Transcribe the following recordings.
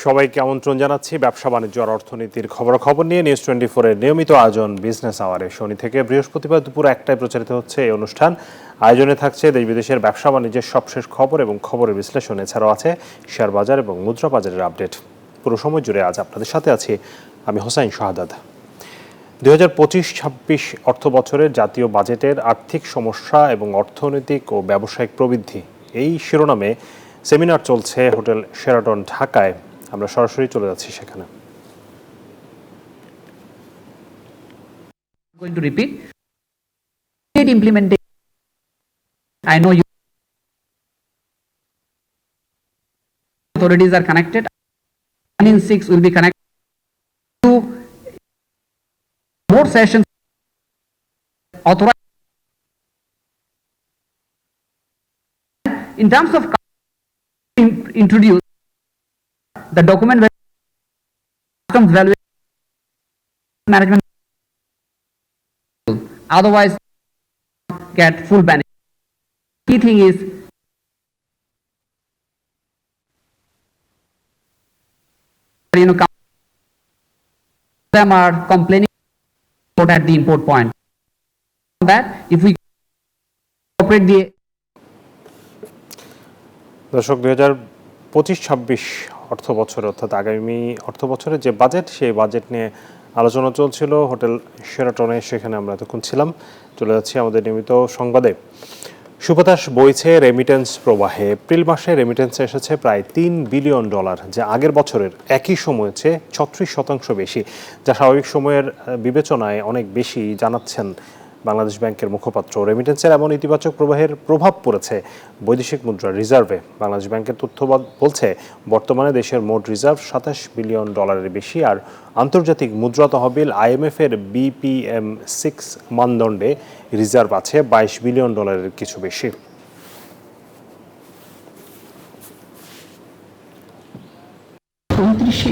সবাইকে আমন্ত্রণ জানাচ্ছি ব্যবসা বাণিজ্য আর অর্থনীতির খবরাখবর নিয়ে নিউজ 24 এর নিয়মিত আয়োজন বিজনেস আওয়ারে। শনি থেকে বৃহস্পতিবার দুপুর 1টায় প্রচারিত হচ্ছে এই অনুষ্ঠান। আয়োজনে থাকছে দেশ বিদেশের ব্যবসা বাণিজ্যের সবশেষ খবর এবং খবরের বিশ্লেষণ। এছাড়াও আছে শেয়ার বাজার এবং মুদ্রা বাজারের আপডেট। পুরো সময় জুড়ে আজ আপনাদের সাথে আছি আমি হোসাইন শাহাদাত। 2025-26 অর্থ বছরের জাতীয় বাজেটের আর্থিক সমস্যা এবং অর্থনৈতিক ও ব্যবসায়িক প্রবৃদ্ধি, এই শিরোনামে সেমিনার চলছে হোটেল শেরাটন ঢাকায়। আমরা সরাসরি চলে যাচ্ছি সেখানে। Going to repeat. Implementation. I know you authorities are connected. 1 in 6 will be connected to more sessions. Authorized in terms of introduce the document customs valuation management, otherwise get full benefit. Key thing is them are complaining at the import point. That if we operate the দর্শক, 2025-26 অর্থ বছর অর্থাৎ আগামী অর্থ বছরের যে budget, সেই budget নিয়ে আলোচনা চলছিল হোটেল শেরাটনে। সেখানে আমরা এতক্ষণ ছিলাম। চলে যাচ্ছি আমাদের নিয়মিত সংবাদে। সুবাতাস বইছে রেমিটেন্স প্রবাহে। এপ্রিল মাসে রেমিটেন্স এসেছে প্রায় $3 বিলিয়ন, যা আগের বছরের একই সময়ের চেয়ে 36% বেশি, যা স্বাভাবিক সময়ের বিবেচনায় অনেক বেশি, জানাচ্ছেন বাংলাদেশ ব্যাংকের মুখপাত্র। রেমিটেন্সের এমন ইতিবাচক প্রবাহের প্রভাব পড়েছে বৈদেশিক মুদ্রার রিজার্ভে। বাংলাদেশ ব্যাংকের তথ্য বলছে বর্তমানে দেশের মোট রিজার্ভ $27 বিলিয়ন বেশি, আর আন্তর্জাতিক মুদ্রা তহবিল IMF এর BPM6 মানদণ্ডে রিজার্ভ আছে $22 বিলিয়ন কিছু বেশি।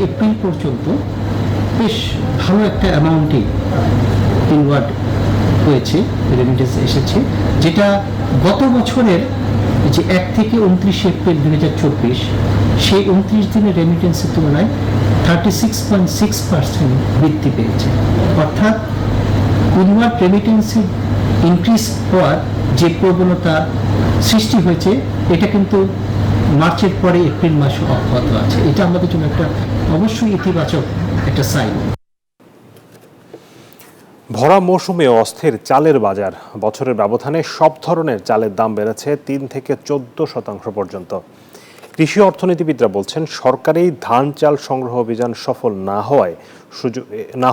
এপ্রিল পর্যন্ত বেশ ভালো একটা অ্যামাউন্টে ইনওয়ার্ড হয়েছে, রেমিটেন্স এসেছে, যেটা গত বছরের যে 1 থেকে 29 এপ্রিল 2024 সেই 29 দিনের রেমিটেন্সের তুলনায় 36.6% বৃদ্ধি পেয়েছে। অর্থাৎ ইনওয়ার্ড রেমিটেন্সের ইনক্রিজ হওয়ার যে প্রবণতা সৃষ্টি হয়েছে, এটা কিন্তু মার্চের পরে এপ্রিল মাসে অব্যাহত আছে। এটা আমাদের জন্য একটা অবশ্যই ইতিবাচক একটা সাইন। ভরা মৌসুমে অস্থির চালের বাজার। বছরের ব্যবধানে সব ধরনের চালের দাম বেড়েছে 3 থেকে 14% পর্যন্ত। কৃষি অর্থনীতিবিদরা বলছেন সরকারি ধান চাল সংগ্রহ অভিযান সফল না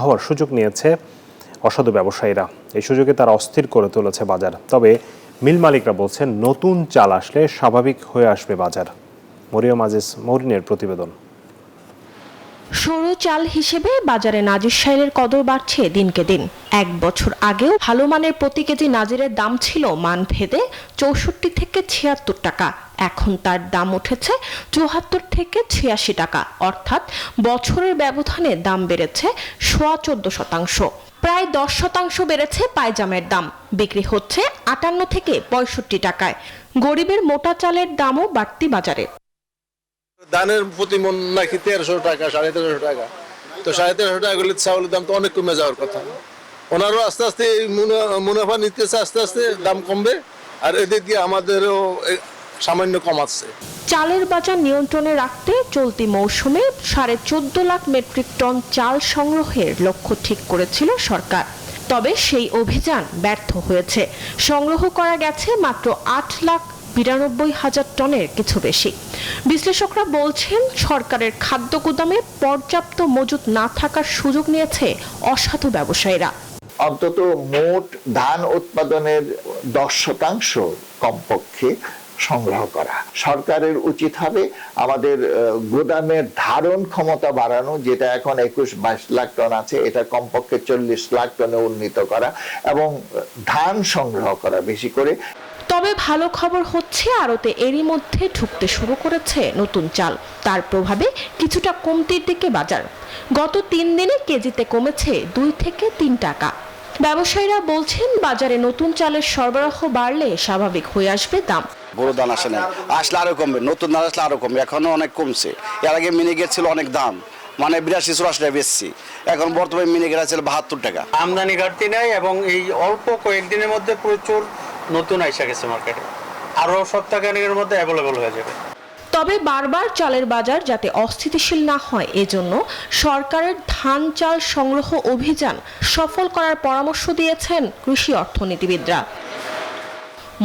হওয়ার সুযোগ নিয়েছে অসাধু ব্যবসায়ীরা। এই সুযোগে তারা অস্থির করে তুলেছে বাজার। তবে মিল মালিকরা বলছেন নতুন চাল আসলে স্বাভাবিক হয়ে আসবে বাজার। মরিয়ম আজিজ মৌরিনের প্রতিবেদন। সরু চাল হিসেবে বাজারে নাজির শাইলের কদর বাড়ছে দিনকে দিন। 1 বছর আগেও ভালো মানের প্রতি কেজি নাজিরের দাম ছিল মানভেদে 64 থেকে 76 টাকা। এখন তার দাম উঠেছে 74 থেকে 86 টাকা। অর্থাৎ বছরের ব্যবধানে দাম বেড়েছে 14.25%। প্রায় 10% বেড়েছে পায়জামের দাম, বিক্রি হচ্ছে 58 থেকে 65 টাকায়। গরিবের মোটা চালের দামও বাড়তি বাজারে। ধানের প্রতি মন নাকি 1300 টাকা, 1350 টাকা। তো 1350 টাকা করলে চাউলের দাম তো অনেক কমে যাওয়ার কথা। ওনারও আস্তে আস্তে মুনাফা নিতেছে, আস্তে আস্তে দাম কমবে, আর এদিক দিয়ে আমাদেরও সামান্য কমাচ্ছে। চালের বাজার নিয়ন্ত্রণে রাখতে চলতি মৌসুমে 14.5 লাখ মেট্রিক টন চাল সংগ্রহের লক্ষ্য ঠিক করেছিল সরকার। তবে সেই অভিযান ব্যর্থ হয়েছে। সংগ্রহ করা গেছে মাত্র 8,92,000 টনের কিছু বেশি। বিশ্লেষকরা বলছেন সরকারের খাদ্য গুদামে পর্যাপ্ত মজুত না থাকার সুযোগ নিয়েছে অসাধু ব্যবসায়ীরা। অন্তত মোট ধান উৎপাদনের 10% কমপক্ষে সংগ্রহ করা। সরকারের উচিত হবে আমাদের গোদামের ধারণ ক্ষমতা বাড়ানো, যেটা এখন 21-22 লাখ টন আছে, এটা কমপক্ষে 40 লাখ টনে উন্নীত করা এবং ধান সংগ্রহ করা বেশি করে। তবে ভালো খবর হচ্ছে আড়তে এরই মধ্যে ঢুকতে শুরু করেছে নতুন চাল। তার প্রভাবে কিছুটা কমতির দিকে বাজার। গত 3 দিনে কেজিতে কমেছে 2 থেকে 3 টাকা। ব্যবসায়ীরা বলছেন বাজারে নতুন চালের সরবরাহ বাড়লে স্বাভাবিক হয়ে আসবে দাম। বড় ধান আসে না, আসলে আরো কমবে, নতুন ধান আসলে আরো কমবে, এখনো অনেক কমছে। এর আগে মিনিকেট ছিল অনেক দাম, মানে 82-84 টাকা বেচছি, এখন বর্তমানে মিনিকেট আছে 72 টাকা। আমদানি ঘাটতি নাই এবং এই অল্প কয়েকদিনের মধ্যে প্রচুর নতুন আইসা গেছে মার্কেটে, আরো সপ্তাহখানেকের মধ্যে অ্যাভেলেবল হয়ে যাবে। তবে বারবার চালের বাজার যাতে অস্থিতিশীল না হয় এজন্য সরকারের ধান চাল সংগ্রহ অভিযান সফল করার পরামর্শ দিয়েছেন কৃষি অর্থনীতিবিদরা।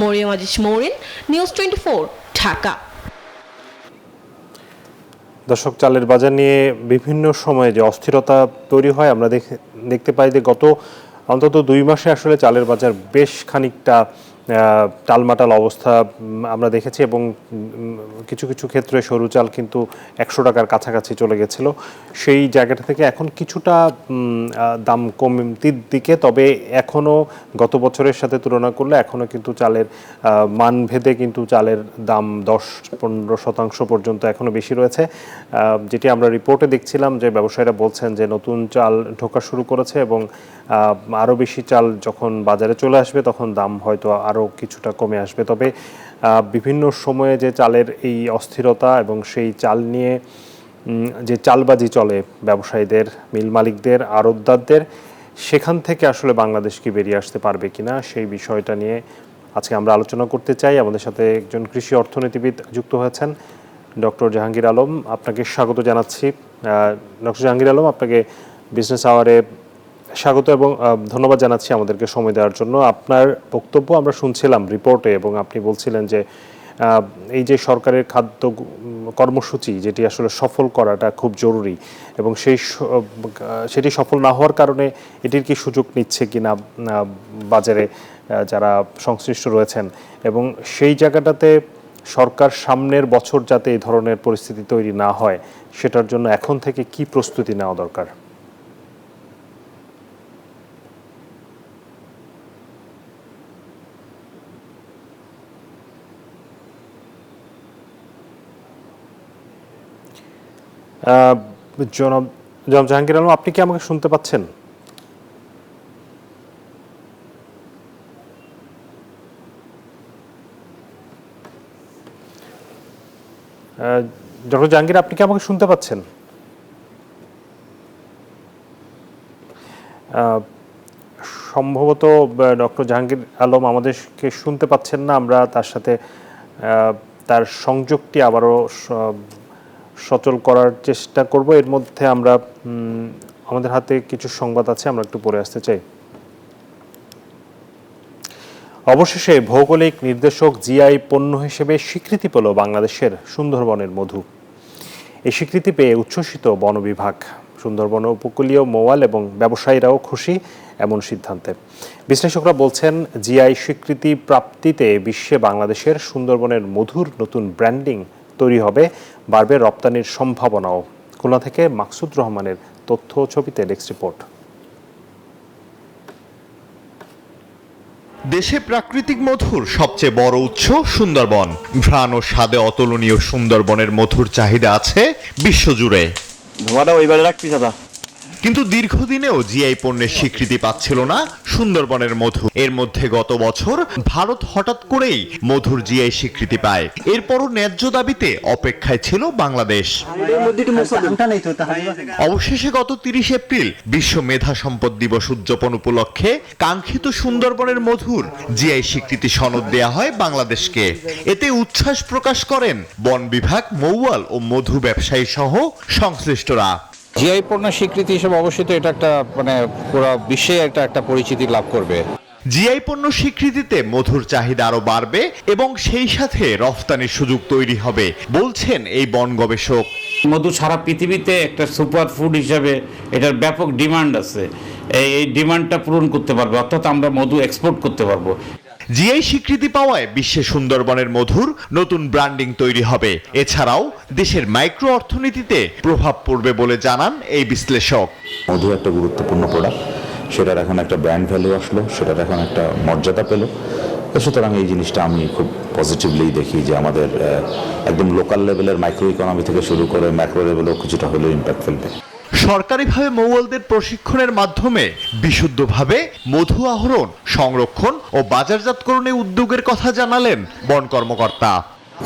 মরিয়ম আজিজ মৌরিন, নিউজ 24, ঢাকা। দর্শক, চালের বাজার নিয়ে বিভিন্ন সময়ে যে অস্থিরতা তৈরি হয় আমরা দেখতে পাই যে গত অন্তত 2 মাসে আসলে চালের বাজার বেশ খানিকটা টালমাটাল অবস্থা আমরা দেখেছি এবং কিছু কিছু ক্ষেত্রে সরু চাল কিন্তু 100 টাকার কাছাকাছি চলে গেছিল। সেই জায়গাটা থেকে এখন কিছুটা দাম কমতির দিকে, তবে এখনও গত বছরের সাথে তুলনা করলে এখনও কিন্তু চালের মানভেদে কিন্তু চালের দাম 10-15% পর্যন্ত এখনও বেশি রয়েছে। যেটি আমরা রিপোর্টে দেখছিলাম যে ব্যবসায়ীরা বলছেন যে নতুন চাল ঢোকা শুরু করেছে এবং আরও বেশি চাল যখন বাজারে চলে আসবে তখন দাম হয়তো আরও কিছুটা কমে আসবে। তবে বিভিন্ন সময়ে যে চালের এই অস্থিরতা এবং সেই চাল নিয়ে যে চালবাজি চলে ব্যবসায়ীদের, মিল মালিকদের, আড়তদারদের, সেখান থেকে আসলে বাংলাদেশ কি বেরিয়ে আসতে পারবে কিনা সেই বিষয়টা নিয়ে আজকে আমরা আলোচনা করতে চাই। আমাদের সাথে একজন কৃষি অর্থনীতিবিদ যুক্ত হয়েছেন, ডক্টর জাহাঙ্গীর আলম। আপনাকে স্বাগত জানাচ্ছি। ডক্টর জাহাঙ্গীর আলম, আপনাকে বিজনেস আওয়ারে স্বাগত এবং ধন্যবাদ জানাচ্ছি আমাদেরকে সময় দেওয়ার জন্য। আপনার বক্তব্য আমরা শুনছিলাম রিপোর্টে এবং আপনি বলছিলেন যে এই যে সরকারের খাদ্য কর্মসূচি যেটি আসলে সফল করাটা খুব জরুরি এবং সেটি সফল না হওয়ার কারণে এটির কি সুযোগ নিচ্ছে কি না বাজারে যারা সংশ্লিষ্ট রয়েছেন, এবং সেই জায়গাটাতে সরকার সামনের বছর যাতে এই ধরনের পরিস্থিতি তৈরি না হয় সেটার জন্য এখন থেকে কি প্রস্তুতি নেওয়া দরকার? জনাব জাহাঙ্গীর আলম, আপনি কি আমাকে শুনতে পাচ্ছেন? ডক্টর জাহাঙ্গীর, আপনি কি আমাকে শুনতে পাচ্ছেন? সম্ভবত ডক্টর জাহাঙ্গীর আলম আমাদেরকে শুনতে পাচ্ছেন না। আমরা তার সাথে তার সংযোগটি আবারও সচল করার চেষ্টা করব। এর মধ্যে আমরা আমাদের হাতে কিছু সংবাদ আছে, আমরা একটু পড়ে আসতে চাই। অবশেষে ভৌগোলিক নির্দেশক জিআই পণ্য হিসেবে স্বীকৃতি পেল বাংলাদেশের সুন্দরবনের মধু। এই স্বীকৃতি পেয়ে উচ্ছ্বসিত বন বিভাগ, সুন্দরবন উপকূলীয় মৌয়াল এবং ব্যবসায়ীরাও খুশি এমন সিদ্ধান্তে। বিশ্লেষকরা বলছেন জিআই স্বীকৃতি প্রাপ্তিতে বিশ্বে বাংলাদেশের সুন্দরবনের মধুর নতুন ব্র্যান্ডিং তৈরি হবে, বাড়বে রপ্তানির সম্ভাবনাও। খুলনা থেকে মাকসুদ রহমানের তথ্য ও ছবিতে ডেস্ক রিপোর্ট। দেশে প্রাকৃতিক মধুর সবচেয়ে বড় উৎস সুন্দরবন। ঘ্রাণ ও স্বাদে অতুলনীয় সুন্দরবনের মধুর চাহিদা আছে বিশ্বজুড়ে। কিন্তু দীর্ঘদিনেও জিআই পণ্যের স্বীকৃতি পাচ্ছিল না সুন্দরবনের মধু। এর মধ্যে গত বছর ভারত হঠাৎ করেই মধুর জিআই স্বীকৃতি পায়। এরপরও ন্যায্য দাবিতে অপেক্ষায় ছিল বাংলাদেশ। অবশেষে গত 30 এপ্রিল বিশ্ব মেধা সম্পদ দিবস উদযাপন উপলক্ষে কাঙ্ক্ষিত সুন্দরবনের মধুর জিআই স্বীকৃতি সনদ দেয়া হয় বাংলাদেশকে। এতে উচ্ছ্বাস প্রকাশ করেন বন বিভাগ, মৌয়াল ও মধু ব্যবসায়ী সহ সংশ্লিষ্টরা। জিআই পণ্য স্বীকৃতি হিসেবে অবশ্যই এটা একটা পুরো বিশ্বে একটা পরিচিতি লাভ করবে। জিআই পণ্য স্বীকৃতিতে মধুর চাহিদা আরো বাড়বে এবং সেই সাথে রফতানির সুযোগ তৈরি হবে বলছেন এই বন গবেষক। মধু সারা পৃথিবীতে একটা সুপার ফুড হিসেবে এটার ব্যাপক ডিমান্ড আছে। এই ডিমান্ডটা পূরণ করতে পারবে, অর্থাৎ আমরা মধু এক্সপোর্ট করতে পারবো। জিআই স্বীকৃতি পাওয়ায় বিশ্বে সুন্দরবনের মধুর নতুন ব্র্যান্ডিং তৈরি হবে। এছাড়াও দেশের মাইক্রো অর্থনীতিতে প্রভাব পড়বে বলে জানান এই বিশ্লেষক। মধু একটা গুরুত্বপূর্ণ প্রোডাক্ট, সেটার এখন একটা ব্র্যান্ড ভ্যালু আসলো, সেটার এখন একটা মর্যাদা পেল। সুতরাং এই জিনিসটা আমি খুব পজিটিভলি দেখি যে আমাদের একদম লোকাল লেভেলের মাইক্রো ইকোনমি থেকে শুরু করে ম্যাক্রো লেভেলেও কিছুটা হলেও ইম্প্যাক্ট ফেলবে। সরকারিভাবে মৌয়ালদের প্রশিক্ষণের মাধ্যমে বিশুদ্ধভাবে মধু আহরণ, সংরক্ষণ ও বাজারজাতকরণে উদ্যোগের কথা জানালেন বন কর্মকর্তা।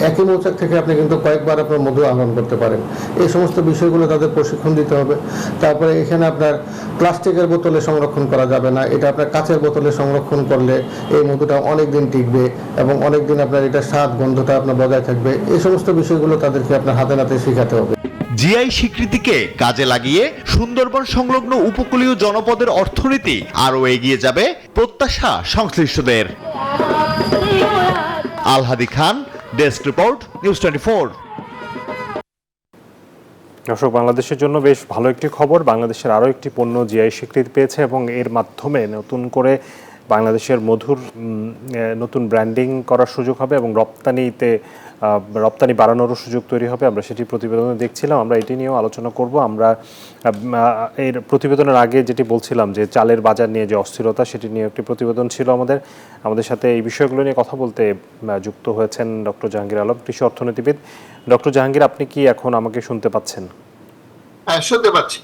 একই মৌচাক থেকে আপনি কিন্তু কয়েকবার আপনার মধু আহরণ করতে পারেন, এই সমস্ত বিষয়গুলো তাদের প্রশিক্ষণ দিতে হবে। তারপরে এখানে আপনার প্লাস্টিকের বোতলে সংরক্ষণ করা যাবে না, এটা আপনার কাঁচের বোতলে সংরক্ষণ করলে এই মধুটা অনেক দিন টিকবে এবং অনেক দিন আপনার এটা স্বাদ গন্ধটা আপনার বজায় থাকবে। এই সমস্ত বিষয়গুলো তাদেরকে আপনার হাতে নাতে শেখাতে হবে। জিআই স্বীকৃতিকে কাজে লাগিয়ে সুন্দরবন সংলগ্ন উপকূলীয় জনপদের অর্থনীতি আরও এগিয়ে যাবে প্রত্যাশা সংশ্লিষ্টদের। আলহাদি খান, ডেস্ক রিপোর্ট, নিউজ 24। দর্শক, বাংলাদেশের জন্য বেশ ভালো একটি খবর। বাংলাদেশের আরও একটি পণ্য জিআই স্বীকৃতি পেয়েছে এবং এর মাধ্যমে নতুন করে বাংলাদেশের মধুর নতুন ব্র্যান্ডিং করার সুযোগ হবে এবং রপ্তানি বাড়ানোরও সুযোগ তৈরি হবে। আমরা সেটি প্রতিবেদনে দেখছিলাম, আমরা এটি নিয়েও আলোচনা করব। আমরা এর প্রতিবেদনের আগে যেটি বলছিলাম যে চালের বাজার নিয়ে যে অস্থিরতা, সেটি নিয়ে একটি প্রতিবেদন ছিল আমাদের সাথে এই বিষয়গুলো নিয়ে কথা বলতে যুক্ত হয়েছেন ডক্টর জাহাঙ্গীর আলম, কৃষি অর্থনীতিবিদ। ডক্টর জাহাঙ্গীর, আপনি কি এখন আমাকে শুনতে পাচ্ছেন? হ্যাঁ, শুনতে পাচ্ছি।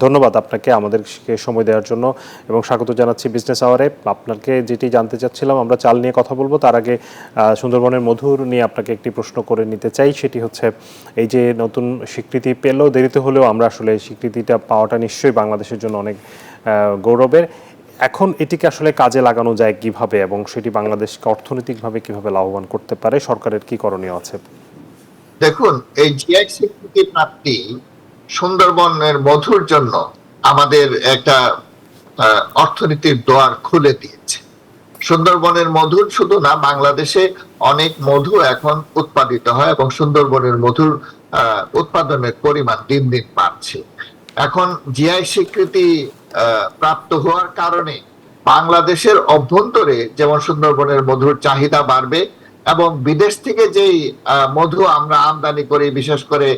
ধন্যবাদ আপনাকে আমাদেরকে সময় দেওয়ার জন্য এবং স্বাগত জানাচ্ছি বিজনেস আওয়ারে। আপনাকে যেটি জানতে চাচ্ছিলাম, আমরা চাল নিয়ে কথা বলবো, তার আগে সুন্দরবনের মধুর নিয়ে আপনাকে একটি প্রশ্ন করে নিতে চাই। সেটি হচ্ছে, এই যে নতুন স্বীকৃতি পেলেও দেরিতে হলেও আমরা আসলে স্বীকৃতিটা পাওয়াটা নিশ্চয়ই বাংলাদেশের জন্য অনেক গৌরবের। এখন এটিকে আসলে কাজে লাগানো যায় কিভাবে এবং সেটি বাংলাদেশকে অর্থনৈতিকভাবে কিভাবে লাভবান করতে পারে, সরকারের কি করণীয় আছে? দেখুন, এই জিআই স্বীকৃতি প্রাপ্তি সুন্দরবনের মধুর জন্য আমাদের একটা অর্থনীতির দ্বার খুলে দিয়েছে। সুন্দরবনের মধুর শুধু না, বাংলাদেশে অনেক মধু এখন উৎপাদিত হয় এবং সুন্দরবনের মধুর উৎপাদনের পরিমাণ দিন দিন বাড়ছে। এখন জিআই স্বীকৃতি প্রাপ্ত হওয়ার কারণে বাংলাদেশের অভ্যন্তরে যেমন সুন্দরবনের মধুর চাহিদা বাড়বে এবং বিদেশ থেকে যেই মধু আমরা আমদানি করি, বিশেষ করে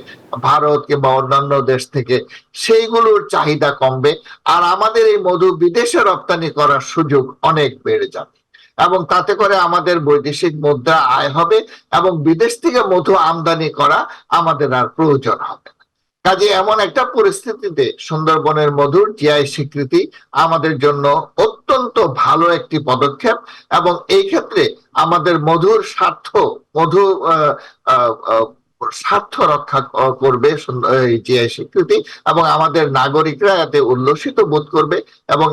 ভারত কিংবা অন্যান্য দেশ থেকে, সেইগুলোর চাহিদা কমবে আর আমাদের এই মধু বিদেশে রপ্তানি করার সুযোগ অনেক বেড়ে যাবে এবং তাতে করে আমাদের বৈদেশিক মুদ্রা আয় হবে এবং বিদেশ থেকে মধু আমদানি করা আমাদের আর প্রয়োজন হবে না। কাজে এমন একটা পরিস্থিতিতে সুন্দরবনের মধুর জিআই স্বীকৃতি আমাদের জন্য অত্যন্ত ভালো একটি পদক্ষেপ এবং এই ক্ষেত্রে আমাদের মধুর স্বার্থ রক্ষা করবে এই জিআই স্বীকৃতি এবং আমাদের নাগরিকরা এতে উল্লসিত বোধ করবে এবং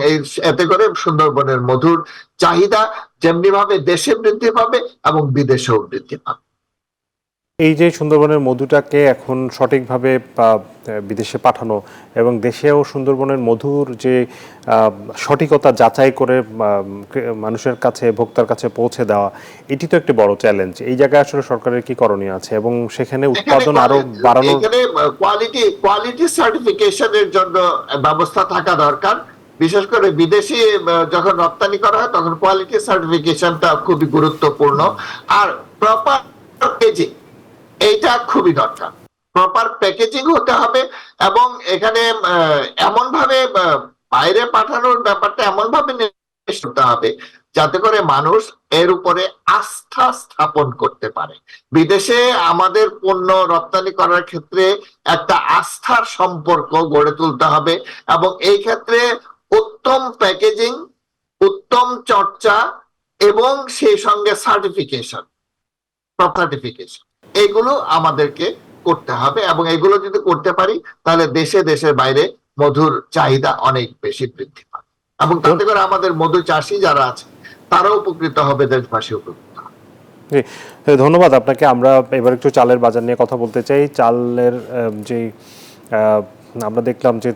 এতে করে সুন্দরবনের মধুর চাহিদা যেমনি ভাবে দেশে বৃদ্ধি পাবে এবং বিদেশেও বৃদ্ধি পাবে। এই যে সুন্দরবনের মধুটাকে এখন সঠিকভাবে বিদেশে পাঠানো এবং দেশেও সুন্দরবনের মধুর যে সঠিকতা যাচাই করে মানুষের কাছে, ভোক্তার কাছে পৌঁছে দেওয়া, এটি তো একটি বড় চ্যালেঞ্জ। এই জায়গায় আসলে সরকারের কি করণীয় আছে এবং সেখানে উৎপাদন আরো বাড়ানোর? এখানে কোয়ালিটি সার্টিফিকেশনের জন্য ব্যবস্থা থাকা দরকার। বিশেষ করে বিদেশি যখন রপ্তানি করা হয় তখন কোয়ালিটি সার্টিফিকেশনটা খুবই গুরুত্বপূর্ণ। আর প্রপার প্যাকেজিং, এইটা খুবই দরকার। প্রপার প্যাকেজিং হতে হবে এবং এখানে এমন ভাবে বাইরে পাঠানোর ব্যাপারটা এমন ভাবে করতে হবে যাতে করে মানুষ এর উপরে আস্থা স্থাপন করতে পারে। বিদেশে আমাদের পণ্য রপ্তানি করার ক্ষেত্রে একটা আস্থার সম্পর্ক গড়ে তুলতে হবে এবং এই ক্ষেত্রে উত্তম প্যাকেজিং, উত্তম চর্চা এবং সেই সঙ্গে সার্টিফিকেশন, এগুলো আমাদেরকে করতে হবে এবং এগুলো যদি করতে পারি তাহলে দেশের বাইরে মধুর চাহিদা অনেক বেশি বৃদ্ধি পাবে এবং তাতে করে আমাদের মধু চাষী যারা আছে তারাও উপকৃত হবে, দেশবাসী উপকৃত হবে। ধন্যবাদ আপনাকে। আমরা এবার একটু চালের বাজার নিয়ে কথা বলতে চাই। চালের যে আমরা দেখলাম যে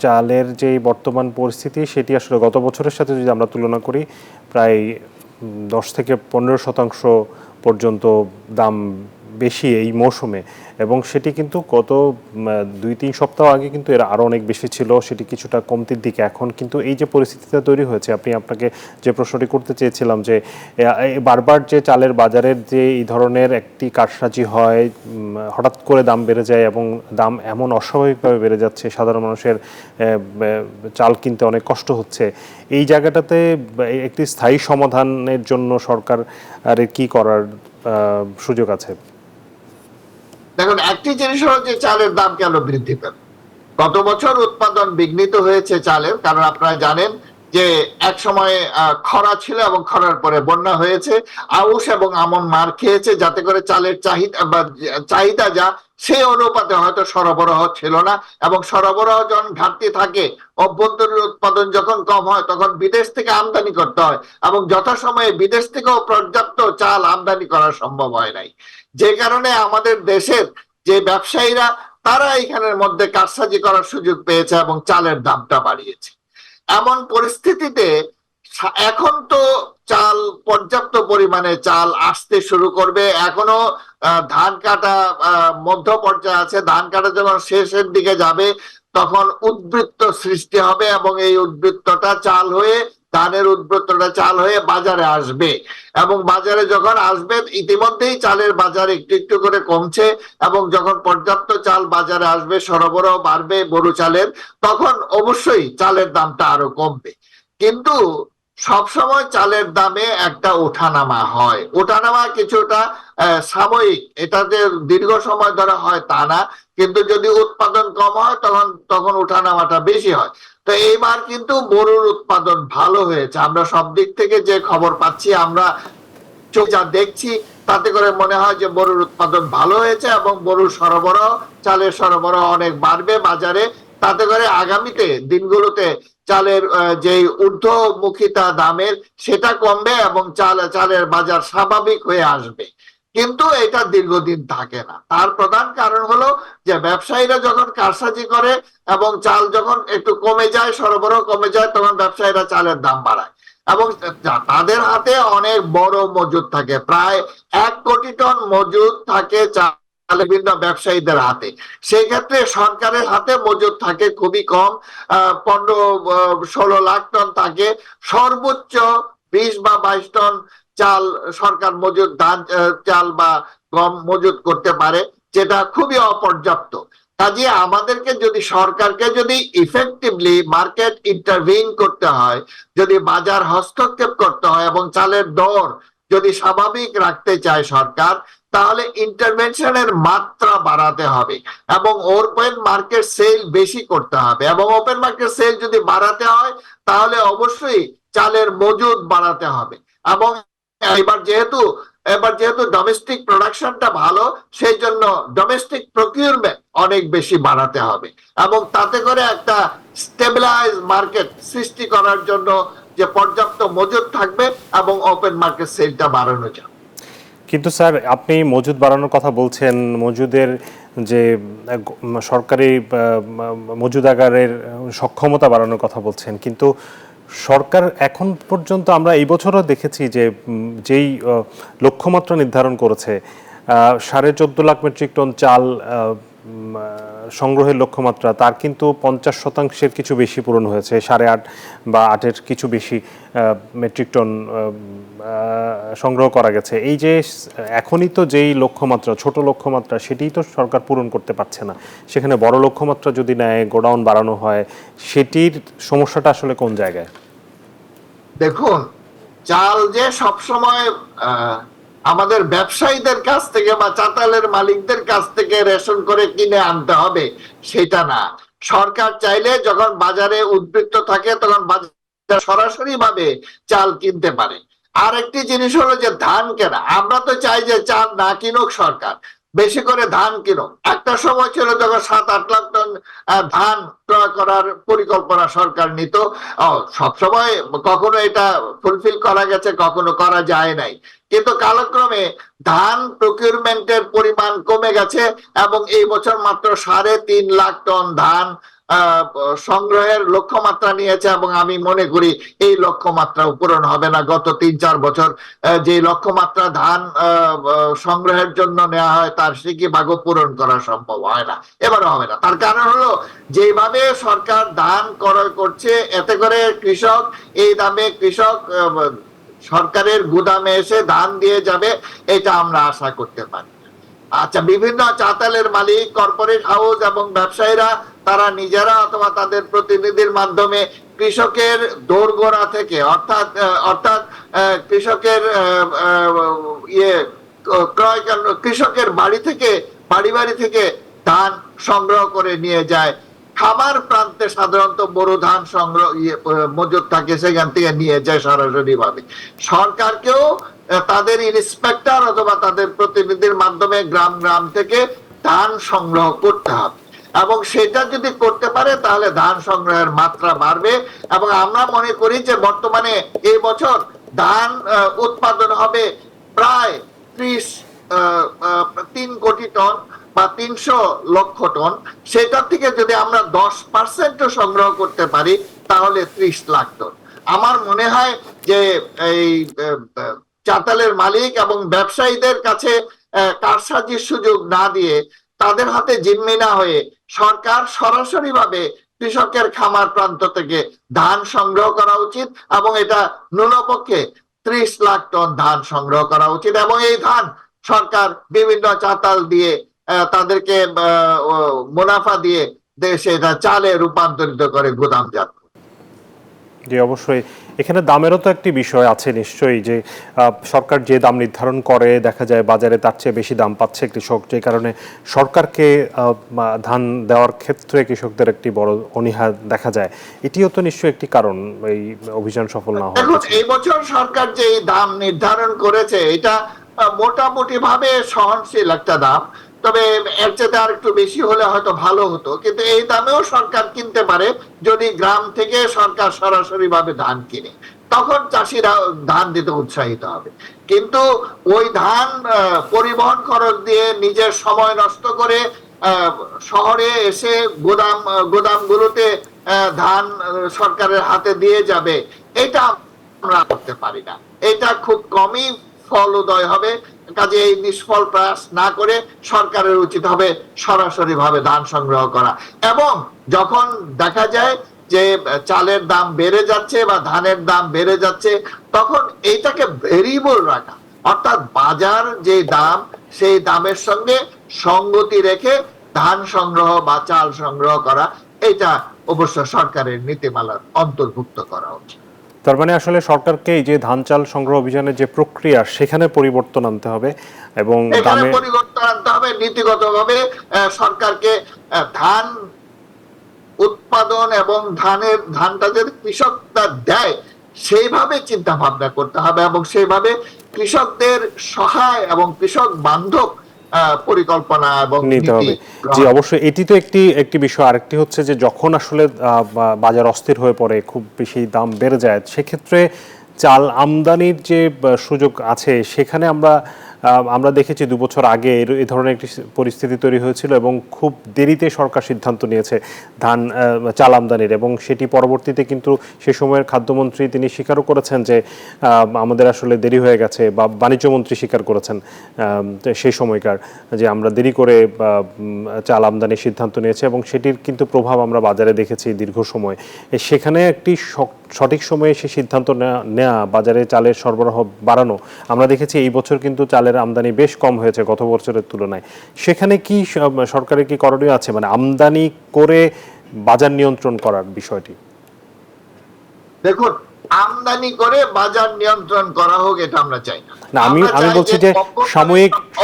চালের যে বর্তমান পরিস্থিতি, সেটি আসলে গত বছরের সাথে যদি আমরা তুলনা করি প্রায় 10 থেকে 15% পর্যন্ত দাম বেশি এই মৌসুমে এবং সেটি কিন্তু গত 2-3 সপ্তাহ আগে কিন্তু এর আরও অনেক বেশি ছিল, সেটি কিছুটা কমতির দিকে। এখন কিন্তু এই যে পরিস্থিতিটা তৈরি হয়েছে, আপনাকে যে প্রশ্নটি করতে চেয়েছিলাম যে বারবার যে চালের বাজারের যে এই ধরনের একটি কারসাজি হয়, হঠাৎ করে দাম বেড়ে যায় এবং দাম এমন অস্বাভাবিকভাবে বেড়ে যাচ্ছে, সাধারণ মানুষের চাল কিনতে অনেক কষ্ট হচ্ছে। এই জায়গাটাতে একটি স্থায়ী সমাধানের জন্য সরকারের কি করার সুযোগ আছে? দেখুন, একটি জিনিস হলো যে চালের দাম কেন বৃদ্ধি পেল, গত বছর উৎপাদন বিঘ্নিত হয়েছে চালের, কারণ আপনারা জানেন যে এক সময় খরা ছিল এবং খরার পরে বন্যা হয়েছে, আউশ এবং আমন মার খেয়েছে, যাতে করে চালের চাহিদা যা সেই অনুপাতে হয়তো সরবরাহ ছিল না, এবং সরবরাহ যখন ঘাটতি থাকে, অভ্যন্তরীণ উৎপাদন যখন কম হয়, তখন বিদেশ থেকে আমদানি করতে হয়, এবং যথাসময়ে বিদেশ থেকেও পর্যাপ্ত চাল আমদানি করা সম্ভব হয় নাই। যে কারণে আমাদের দেশের যে ব্যবসায়ীরা তারা এখানের মধ্যে কারসাজি করার সুযোগ পেয়েছে এবং চালের দামটা বাড়িয়েছে। এমন পরিস্থিতিতে এখন তো চাল, পর্যাপ্ত পরিমাণে চাল আসতে শুরু করবে। এখনো ধান কাটা মধ্য পর্যায়ে আছে, ধান কাটা যখন শেষের দিকে যাবে তখন উদ্বৃত্ত সৃষ্টি হবে, এবং এই উদ্বৃত্তটা চাল হয়ে, ধানের উদ্বৃত্তটা চাল হয়ে বাজারে আসবে, এবং বাজারে যখন আসবে, ইতিমধ্যেই চালের বাজার একটু একটু করে কমছে, এবং যখন পর্যাপ্ত চাল বাজারে আসবে, সরবরাহ বাড়বে গরু চালের, তখন অবশ্যই চালের দামটা আরো কমবে। কিন্তু সবসময় চালের দামে একটা ওঠানামা হয়, ওঠানামা কিছুটা সাময়িক, এটা যে দীর্ঘ সময় ধরে হয় তা না, কিন্তু যদি উৎপাদন কম হয় তখন ওঠানামাটা বেশি হয়। তো এইবার কিন্তু গরুর উৎপাদন ভালো হয়েছে, আমরা সব দিক থেকে যে খবর পাচ্ছি, আমরা যা দেখছি তাতে করে মনে হয় যে গরুর উৎপাদন ভালো হয়েছে, এবং গরুর সরবরাহ, চালের সরবরাহ অনেক বাড়বে বাজারে, তাতে করে আগামীতে দিনগুলোতে চালের যে ঊর্ধ্বমুখিতা দামের সেটা কমবে, এবং চালের বাজার স্বাভাবিক হয়ে আসবে। কিন্তু এটা দীর্ঘদিন থাকে না। তার প্রধান কারণ হলো যে ব্যবসায়ীরা যখন কারসাজি করে এবং চাল যখন একটু কমে যায়, সরবরাহ কমে যায়, তখন ব্যবসায়ীরা চালের দাম বাড়ায়, এবং তাদের হাতে অনেক বড় মজুদ থাকে, প্রায় 1 কোটি টন মজুদ থাকে বিভিন্ন ব্যবসায়ীদের হাতে। সেই ক্ষেত্রে সরকারের হাতে মজুদ থাকে খুবই কম, 15-16 লাখ টন থাকে, সর্বোচ্চ 20 বা 22 টন চাল সরকার মজুদ, ধান চাল বা গম মজুদ করতে পারে, যেটা খুবই অপর্যাপ্ত। কাজে আমাদেরকে যদি, সরকারকে যদি ইফেক্টিভলি মার্কেট ইন্টারভিন করতে হয়, যদি বাজার হস্তক্ষেপ করতে হয়, এবং চালের দর যদি স্বাভাবিক রাখতে চায় সরকার, তাহলে ইন্টারভেনশনের মাত্রা বাড়াতে হবে, এবং ওপেন মার্কেট সেল বেশি করতে হবে, এবং ওপেন মার্কেট সেল যদি বাড়াতে হয় তাহলে অবশ্যই চালের মজুদ বাড়াতে হবে, এবং এবার যেহেতু ডোমেস্টিক প্রোডাকশনটা ভালো, সেই জন্য ডোমেস্টিক প্রকিউরমেন্ট অনেক বেশি বাড়াতে হবে, এবং তাতে করে একটা স্টেবিলাইজ মার্কেট সৃষ্টি করার জন্য যে পর্যাপ্ত মজুদ থাকবে, এবং ওপেন মার্কেট সেলটা বাড়ানো যাবে। কিন্তু স্যার, আপনি মজুদ বাড়ানোর কথা বলছেন, মজুদের যে সরকারি মজুদাগারের সক্ষমতা বাড়ানোর কথা বলছেন, কিন্তু সরকার এখন পর্যন্ত আমরা এই বছরও দেখেছি যে যেই লক্ষ্যমাত্রা নির্ধারণ করেছে 14.5 লাখ মেট্রিক টন চাল সংগ্রহের লক্ষ্যমাত্রা, তার কিন্তু 50% কিছু বেশি পূরণ হয়েছে, 8.5 বা 8-এর কিছু বেশি মেট্রিক টন সংগ্রহ করা গেছে। এই যে এখনই তো যেই লক্ষ্যমাত্রা, ছোট লক্ষ্যমাত্রা, সেটিই তো সরকার পূরণ করতে পারছে না, সেখানে বড় লক্ষ্যমাত্রা যদি নেয়, গোডাউন বাড়ানো হয়, সেটির সমস্যাটা আসলে কোন জায়গায়? দেখুন, চাল যে সবসময় আমাদের ব্যবসায়ীদের কাছ থেকে বা চাতালের মালিকদের কাছ থেকে রেশন করে কিনে আনতে হবে সেটা না। সরকার চাইলে যখন বাজারে উদ্বৃত্ত থাকে তখন বাজার সরাসরি ভাবে চাল কিনতে পারে। আর একটি জিনিস হলো যে ধান কেনা, আমরা তো চাই যে চাল না কিনুক সরকার, বেশি করে ধান কিনুক। একটা সময় ছিল যখন 7-8 লাখ টন ধান ক্রয় করার পরিকল্পনা সরকার নিত, সবসময় কখনো এটা ফুলফিল করা গেছে, কখনো করা যায় নাই, কিন্তু কালক্রমে ধান প্রকিউরমেন্টের পরিমাণ কমে গেছে, এবং এই বছর মাত্র 3.5 লাখ টন ধান সংগ্রহের লক্ষ্যমাত্রা নিয়েছে, এবং আমি মনে করি এই লক্ষ্যমাত্রা পূরণ হবে না। গত 3-4 বছর যে লক্ষ্যমাত্রা ধান সংগ্রহের জন্য নেওয়া হয় তার সিকি ভাগও পূরণ করা সম্ভব হয় না, এবারও হবে না। তার কারণ হলো যেভাবে সরকার ধান ক্রয় করছে, এতে করে কৃষক এই দামে সরকারের গুদামে এসে ধান দিয়ে যাবে, এটা আমরা আশা করতে পারি। আচ্ছা, বিভিন্ন চাতালের মালিক, কর্পোরেট হাউস এবং ব্যবসায়ীরা তারা নিজেরা অথবা তাদের প্রতিনিধির মাধ্যমে কৃষকের দোরগোড়া থেকে, অর্থাৎ কৃষকের কৃষকের বাড়ি থেকে ধান সংগ্রহ করে নিয়ে যায়। খামার প্রান্তে সাধারণত বোরো ধান সংগ্রহ মজুদ থাকে, সেখান থেকে নিয়ে যায় সরাসরি ভাবে। সরকারকেও তাদের ইন্সপেক্টর অথবা তাদের প্রতিনিধির মাধ্যমে গ্রাম গ্রাম থেকে ধান সংগ্রহ করতে হবে, এবং সেটা যদি করতে পারে তাহলে ধান সংগ্রহের মাত্রা বাড়বে। এবং আমরা মনে করি যে বর্তমানে এই বছর ধান উৎপাদন হবে প্রায় 3 কোটি টন বা 300 লক্ষ টন। সেটা থেকে যদি আমরা 10% সংগ্রহ করতে পারি তাহলে 30 লাখ টন। আমার মনে হয় যে এই চাতালের মালিক এবং ব্যবসায়ীদের কাছে কারসাজির সুযোগ না দিয়ে, তাদের হাতে জিম্মি না হয়ে সরকার সরাসরি ভাবে কৃষকের খামার প্রান্ত থেকে ধান সংগ্রহ করা উচিত, এবং এটা ন্যূনপক্ষে 30 লাখ টন ধান সংগ্রহ করা উচিত। এবং এই ধান সরকার বিভিন্ন চাতাল দিয়ে তাদেরকে মুনাফা দিয়ে সেটা চালে রূপান্তরিত করে গুদামজাত। জি অবশ্যই, এখানে দামেরও তো একটি বিষয় আছে নিশ্চয়ই, যে সরকার যে দাম নির্ধারণ করে দেখা যায় বাজারে তার চেয়ে বেশি দাম পাচ্ছে কৃষক, যে কারণে সরকারকে ধান দেওয়ার ক্ষেত্রে কৃষকদের একটি বড় অনীহা দেখা যায়। এটিও তো নিশ্চয়ই একটি কারণ এই অভিযান সফল না হওয়ার। দেখুন, এই বছর সরকার যে দাম নির্ধারণ করেছে এটা মোটামুটি ভাবে সহনশীল একটা দাম, তবে এর চেয়ে আর একটু বেশি হলে হয়তো ভালো হতো, কিন্তু এই দামেও সরকার কিনতে পারে যদি গ্রাম থেকে সরকার সরাসরি ভাবে ধান কিনে, তখন চাষিরা ধান দিতে উৎসাহিত হবে। কিন্তু ওই ধান পরিবহন খরচ দিয়ে নিজের সময় নষ্ট করে শহরে এসে গোদামগুলোতে ধান সরকারের হাতে দিয়ে যাবে, এটা আমরা করতে পারি না। এটা খুব কমই ফল উদয় হবে। কাজে এই নিষ্ফল প্রয়াস না করে সরকারের উচিত হবে সরাসরি ভাবে ধান সংগ্রহ করা। এবং যখন দেখা যায় যে চালের দাম বেড়ে যাচ্ছে বা ধানের দাম বেড়ে যাচ্ছে, তখন এইটাকে ভেরিয়েবল রাখা, অর্থাৎ বাজার যে দাম সেই দামের সঙ্গে সঙ্গতি রেখে ধান সংগ্রহ বা চাল সংগ্রহ করা, এটা অবশ্য সরকারের নীতিমালার অন্তর্ভুক্ত করা উচিত। তার মানে আসলে সরকারকে এই যে ধান চাল সংগ্রহ অভিযানের যে প্রক্রিয়া সেখানে পরিবর্তন আনতে হবে, এবং এখানে পরিবর্তন আনতে হবে নীতিগতভাবে। সরকারকে ধান উৎপাদন এবং ধানটা যদি কৃষকরা দেয় সেইভাবে চিন্তা ভাবনা করতে হবে, এবং সেইভাবে কৃষকদের সহায় এবং কৃষক বান্ধব পরিকল্পনা এবং নিতে হবে। জি অবশ্যই, এটি তো একটি বিষয়। আরেকটি হচ্ছে যে যখন আসলে বাজার অস্থির হয়ে পড়ে, খুব বেশি দাম বেড়ে যায়, সেক্ষেত্রে চাল আমদানির যে সুযোগ আছে সেখানে আমরা দেখেছি 2 বছর আগে এই ধরনের একটি পরিস্থিতি তৈরি হয়েছিল, এবং খুব দেরিতে সরকার সিদ্ধান্ত নিয়েছে চাল আমদানির, এবং সেটি পরবর্তীতে কিন্তু সে সময়ের খাদ্যমন্ত্রী তিনি স্বীকারও করেছেন যে আমাদের আসলে দেরি হয়ে গেছে, বা বাণিজ্যমন্ত্রী স্বীকার করেছেন সেই সময়কার যে আমরা দেরি করে চাল আমদানির সিদ্ধান্ত নিয়েছে, এবং সেটির কিন্তু প্রভাব আমরা বাজারে দেখেছি দীর্ঘ সময়। সেখানে একটি সঠিক সময়ে সে সিদ্ধান্ত নেওয়া, বাজারে চালের সরবরাহ বাড়ানো, আমরা দেখেছি এই বছর কিন্তু চালের আমদানি বেশ কম হয়েছে গত বছরের তুলনায়। সেখানে কি সরকারের কি করণীয় আছে, মানে আমদানি করে বাজার নিয়ন্ত্রণ করার বিষয়টি? দেখুন, আমদানি করে বাজার নিয়ন্ত্রণ করা হোক এটা আমরা চাই না। আমি বলছি যে